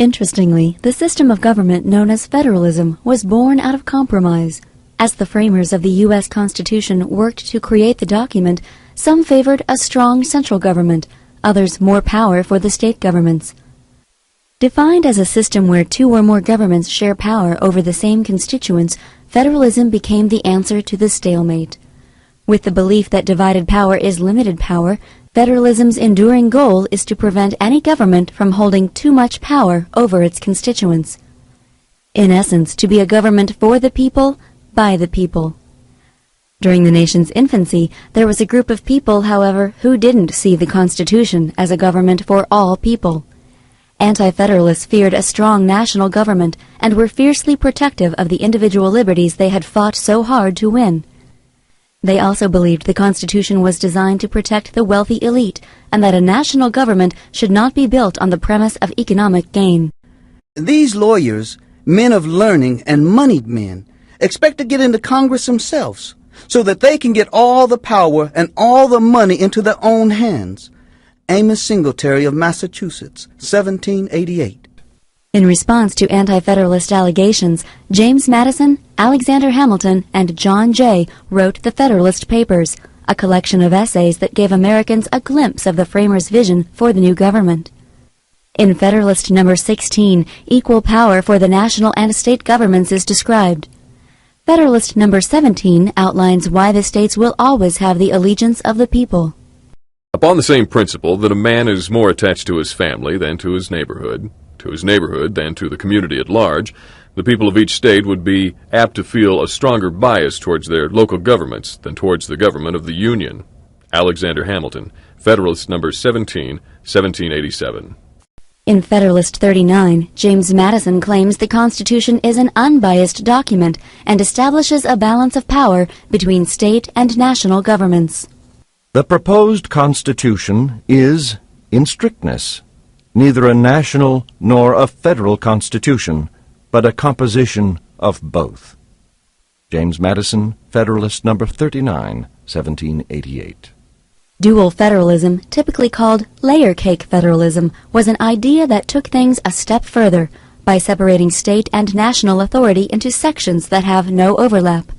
Interestingly, the system of government known as federalism was born out of compromise. As the framers of the U.S. Constitution worked to create the document, some favored a strong central government, others more power for the state governments. Defined as a system where two or more governments share power over the same constituents, federalism became the answer to the stalemate. With the belief that divided power is limited power, federalism's enduring goal is to prevent any government from holding too much power over its constituents. In essence, to be a government for the people, by the people. During the nation's infancy, there was a group of people, however, who didn't see the Constitution as a government for all people. Anti-Federalists feared a strong national government and were fiercely protective of the individual liberties they had fought so hard to win. They also believed the Constitution was designed to protect the wealthy elite and that a national government should not be built on the premise of economic gain. These lawyers, men of learning and moneyed men, expect to get into Congress themselves so that they can get all the power and all the money into their own hands. Amos Singletary of Massachusetts, 1788. In response to anti-Federalist allegations, James Madison, Alexander Hamilton, and John Jay wrote the Federalist Papers, a collection of essays that gave Americans a glimpse of the framers' vision for the new government. In Federalist number 16, equal power for the national and state governments is described. Federalist number 17 outlines why the states will always have the allegiance of the people. Upon the same principle that a man is more attached to his family than to his neighborhood than to the community at large, the people of each state would be apt to feel a stronger bias towards their local governments than towards the government of the Union. Alexander Hamilton, Federalist number 17, 1787. In Federalist 39, James Madison claims the Constitution is an unbiased document and establishes a balance of power between state and national governments. The proposed Constitution is, in strictness, neither a national nor a federal constitution, but a composition of both. James Madison, Federalist number 39, 1788. Dual federalism, typically called layer cake federalism, was an idea that took things a step further by separating state and national authority into sections that have no overlap.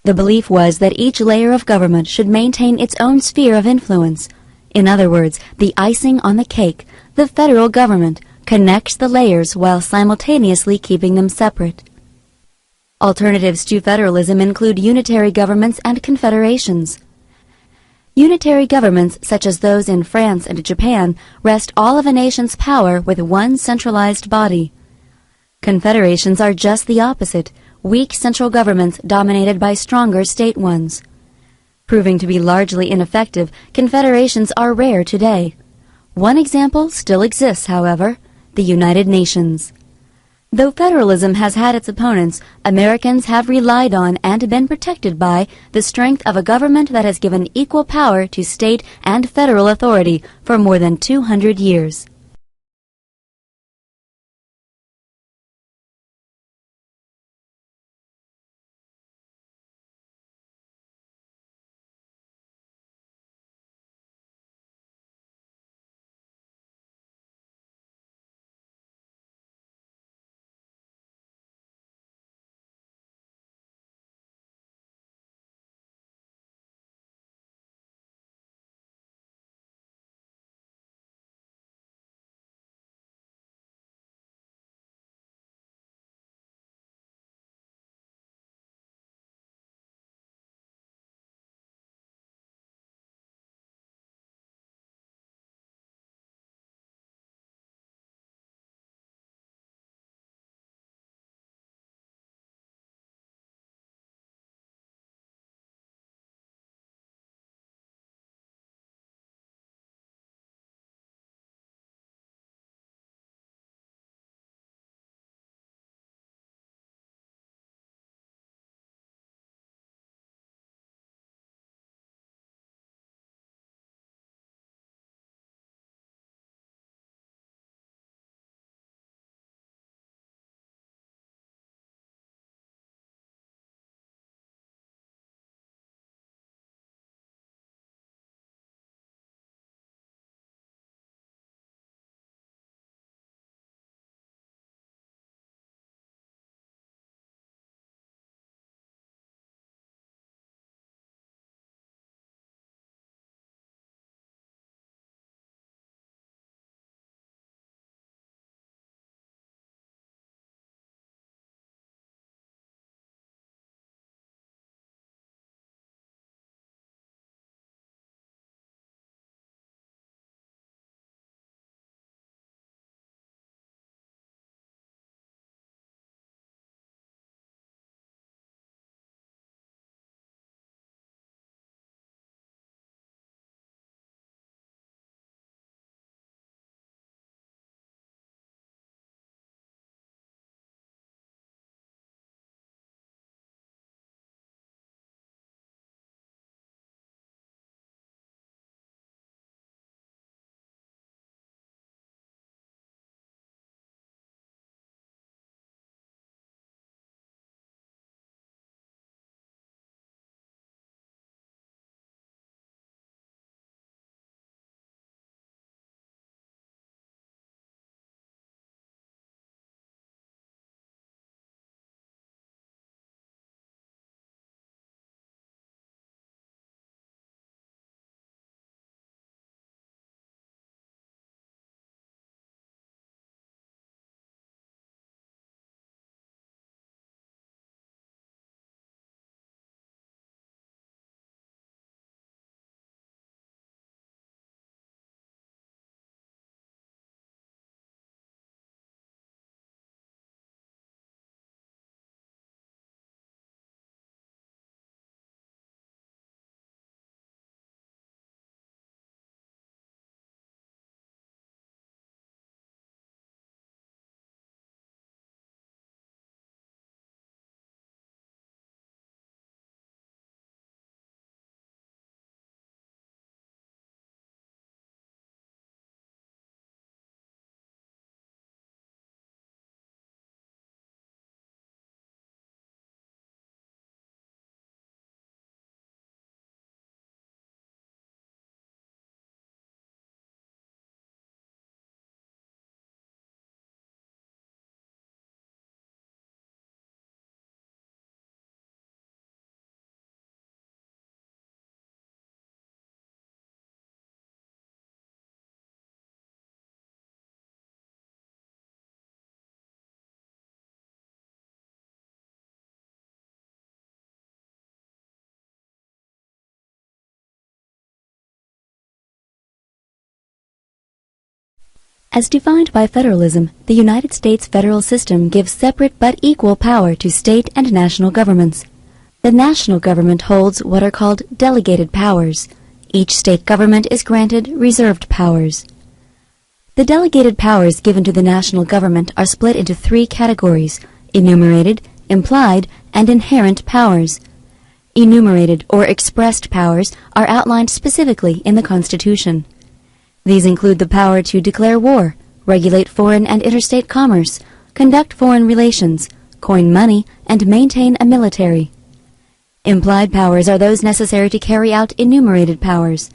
The belief was that each layer of government should maintain its own sphere of influence. In other words, the icing on the cake, the federal government, connects the layers while simultaneously keeping them separate. Alternatives to federalism include unitary governments and confederations. Unitary governments, such as those in France and Japan, rest all of a nation's power with one centralized body. Confederations are just the opposite, weak central governments dominated by stronger state ones. Proving to be largely ineffective, confederations are rare today. One example still exists, however, the United Nations. Though federalism has had its opponents, Americans have relied on and been protected by the strength of a government that has given equal power to state and federal authority for more than 200 years. As defined by federalism, the United States federal system gives separate but equal power to state and national governments. The national government holds what are called delegated powers. Each state government is granted reserved powers. The delegated powers given to the national government are split into three categories: enumerated, implied, and inherent powers. Enumerated or expressed powers are outlined specifically in the Constitution. These include the power to declare war, regulate foreign and interstate commerce, conduct foreign relations, coin money, and maintain a military. Implied powers are those necessary to carry out enumerated powers.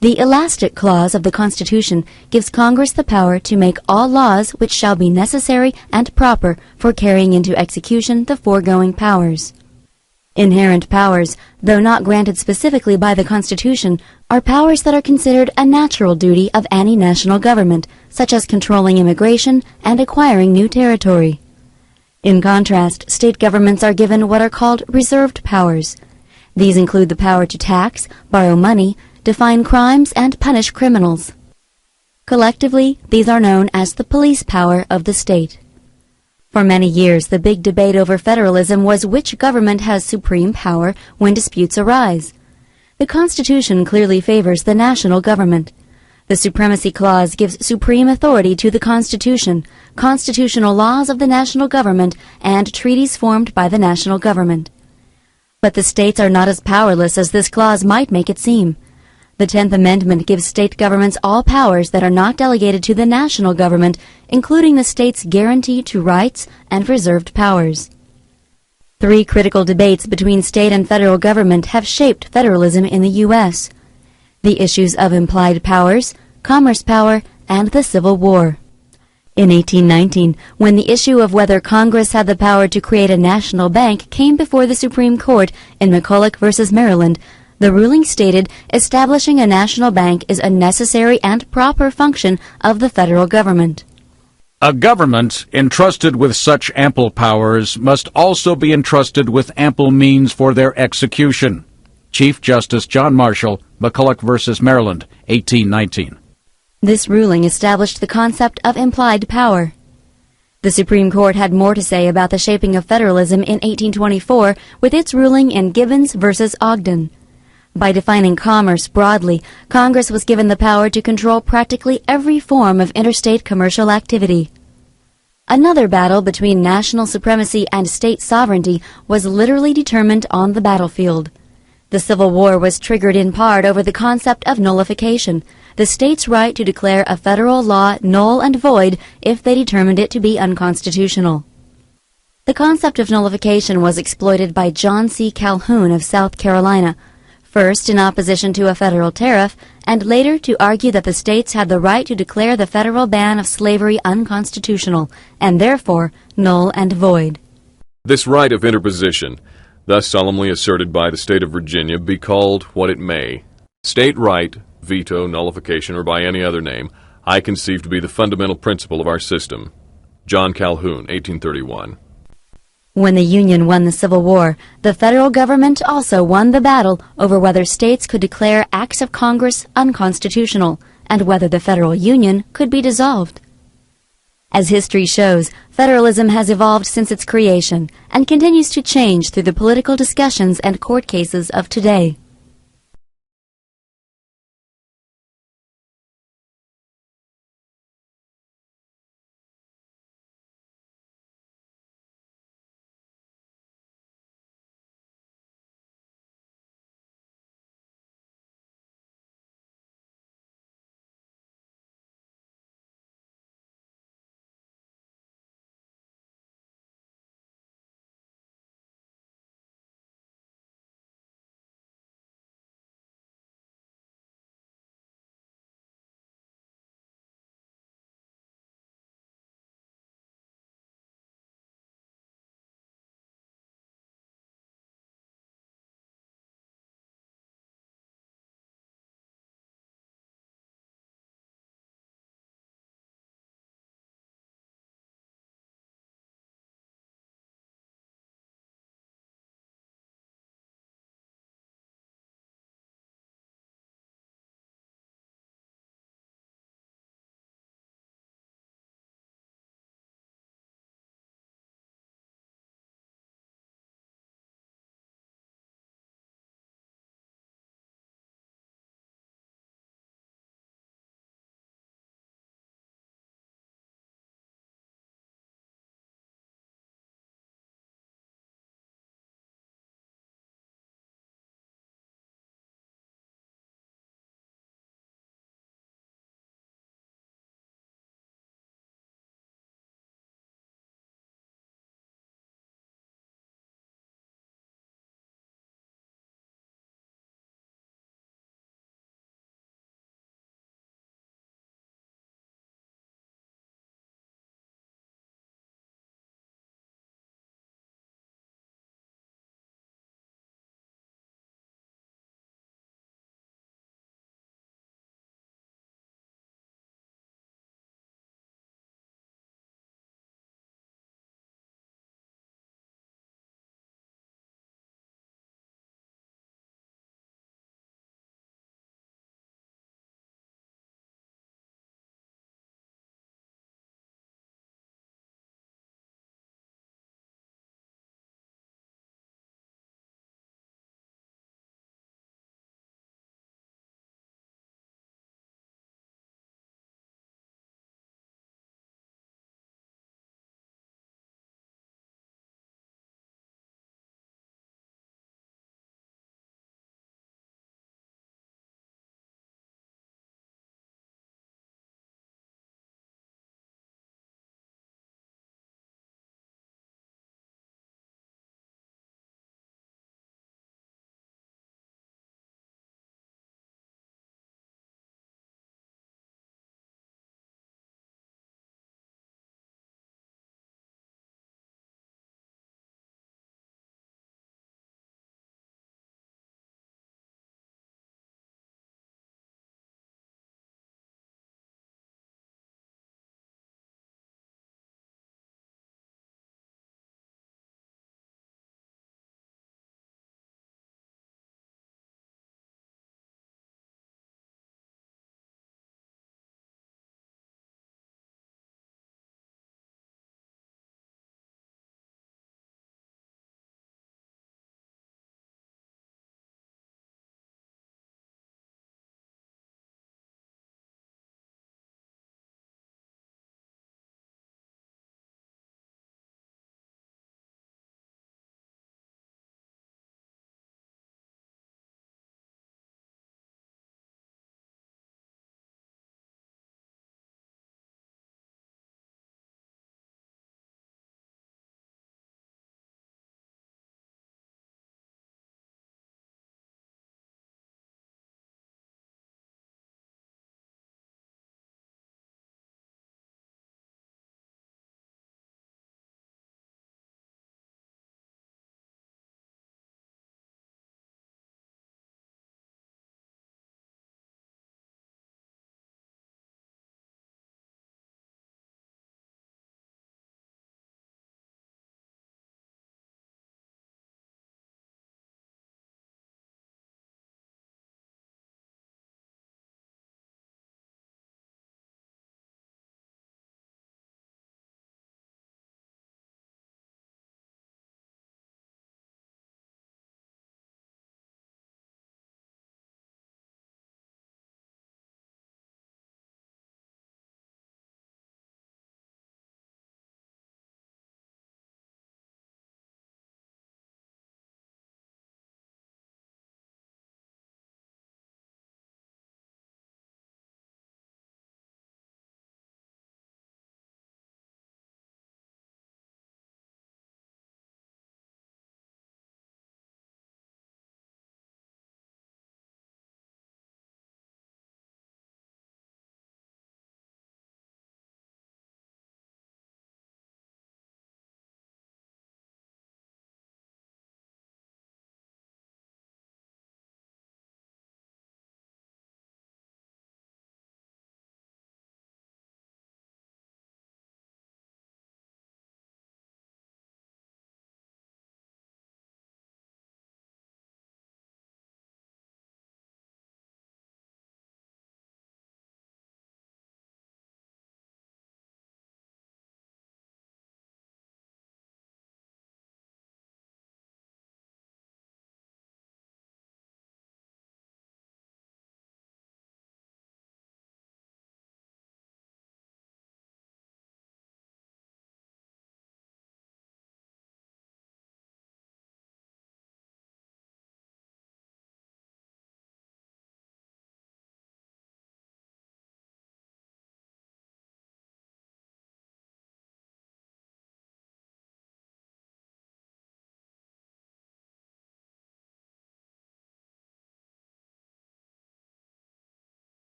The elastic clause of the Constitution gives Congress the power to make all laws which shall be necessary and proper for carrying into execution the foregoing powers. Inherent powers, though not granted specifically by the Constitution, are powers that are considered a natural duty of any national government, such as controlling immigration and acquiring new territory. In contrast, state governments are given what are called reserved powers. These include the power to tax, borrow money, define crimes, and punish criminals. Collectively, these are known as the police power of the state. For many years, the big debate over federalism was which government has supreme power when disputes arise. The Constitution clearly favors the national government. The Supremacy Clause gives supreme authority to the Constitution, constitutional laws of the national government, and treaties formed by the national government. But the states are not as powerless as this clause might make it seem. The 10th Amendment gives state governments all powers that are not delegated to the national government, including the state's guarantee to rights and reserved powers. Three critical debates between state and federal government have shaped federalism in the U.S. The issues of implied powers, commerce power, and the Civil War. In 1819, when the issue of whether Congress had the power to create a national bank came before the Supreme Court in McCulloch v. Maryland, the ruling stated establishing a national bank is a necessary and proper function of the federal government. A government entrusted with such ample powers must also be entrusted with ample means for their execution. Chief Justice John Marshall, McCulloch v. Maryland, 1819. This ruling established the concept of implied power. The Supreme Court had more to say about the shaping of federalism in 1824 with its ruling in Gibbons v. Ogden. By defining commerce broadly, Congress was given the power to control practically every form of interstate commercial activity. Another battle between national supremacy and state sovereignty was literally determined on the battlefield. The Civil War was triggered in part over the concept of nullification, the state's right to declare a federal law null and void if they determined it to be unconstitutional. The concept of nullification was exploited by John C. Calhoun of South Carolina, first in opposition to a federal tariff, and later to argue that the states had the right to declare the federal ban of slavery unconstitutional, and therefore null and void. This right of interposition, thus solemnly asserted by the state of Virginia, be called what it may. State right, veto, nullification, or by any other name, I conceive to be the fundamental principle of our system. John Calhoun, 1831. When the Union won the Civil War, the federal government also won the battle over whether states could declare acts of Congress unconstitutional and whether the federal Union could be dissolved. As history shows, federalism has evolved since its creation and continues to change through the political discussions and court cases of today.